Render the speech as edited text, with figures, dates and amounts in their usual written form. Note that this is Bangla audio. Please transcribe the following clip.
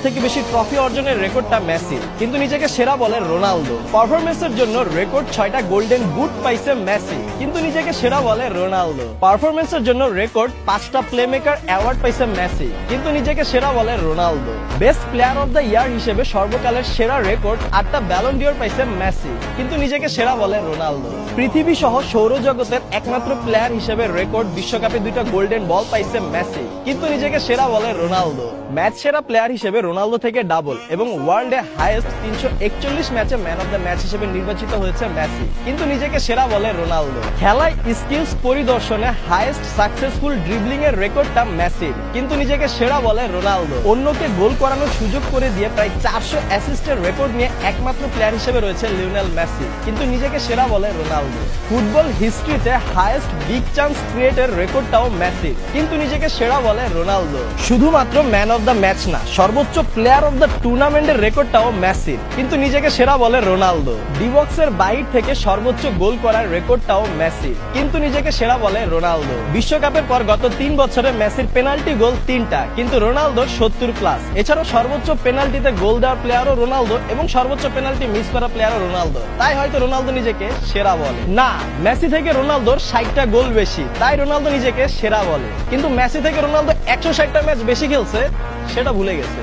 সবথেকে বেশি ট্রফি অর্জনের রেকর্ডটা মেসির, কিন্তু নিজেকে সেরা বলে রোনালদো। পারফরমেন্সের জন্য রেকর্ড 6টা গোল্ডেন বুট পাইছে মেসি, কিন্তু নিজেকে সেরা বলে রোনালদো। পারফরমেন্সের জন্য রেকর্ড 5টা প্লেমেকার অ্যাওয়ার্ড পাইছে মেসি, কিন্তু নিজেকে সেরা বলে Ronaldo. Best player of the year হিসেবে সর্বকালের সেরা রেকর্ড 8টা ব্যালন ডিওর পাইছে মেসি, কিন্তু নিজেকে সেরা বলে রোনালদো। পৃথিবী সহ সৌরজগতের একমাত্র প্লেয়ার হিসেবে রেকর্ড বিশ্বকাপে 2টা গোল্ডেন বল পাইছে মেসি, কিন্তু নিজেকে সেরা বলে রোনালদো। ম্যাচ সেরা প্লেয়ার হিসেবে রোনালদো থেকে ডাবল এবং ওয়ার্ল্ডে হাইয়েস্ট 341 ম্যাচে ম্যান অফ দ্য ম্যাচ হিসেবে নির্বাচিত হয়েছে মেসি, কিন্তু নিজেকে সেরা বলে রোনালদো। খেলায় স্কিলস পরিদর্শনে হাইয়েস্ট সাকসেসফুল ড্রিবলিং এর রেকর্ডটা মেসির, কিন্তু নিজেকে সেরা বলে রোনালদো। অন্যকে গোল করানোর সুযোগ করে দিয়ে প্রায় 400 অ্যাসিস্টের রেকর্ড নিয়ে একমাত্র প্লেয়ার হিসেবে রয়েছে লিওনেল মেসি, কিন্তু নিজেকে সেরা বলে রোনালদো। ফুটবল হিস্ট্রিতে হাইয়েস্ট বিগ চান্স ক্রিয়েটের রেকর্ডটাও মেসির, কিন্তু নিজেকে সেরা বলে রোনালদো। শুধুমাত্র ম্যান অফ দ্য ম্যাচ না, সর্বোচ্চ প্লেয়ার অফ দ্য টুর্নামেন্টের রেকর্ডটাও মেসির, কিন্তু নিজেকে সেরা বলে রোনালদো। ডিবক্সের বাইর থেকে সর্বোচ্চ গোল করার রেকর্ডটাও মেসির, কিন্তু নিজেকে সেরা বলে রোনালদো। বিশ্বকাপের পর গত 3 বছরে মেসির পেনাল্টি গোল 3টা, কিন্তু রোনালদোর 70+। এছাড়াও সর্বোচ্চ পেনাল্টিতে গোল দেওয়ার প্লেয়ারও রোনালদো এবং সর্বোচ্চ পেনাল্টি মিস করা প্লেয়ারও রোনালদো, তাই হয়তো রোনালদো নিজেকে সেরা বলে। না, মেসি থেকে রোনালদোর 60টা গোল বেশি, তাই রোনালদো নিজেকে সেরা বলে, কিন্তু মেসি থেকে রোনালদো 160টা ম্যাচ বেশি খেলছে, সেটা ভুলে গেছে।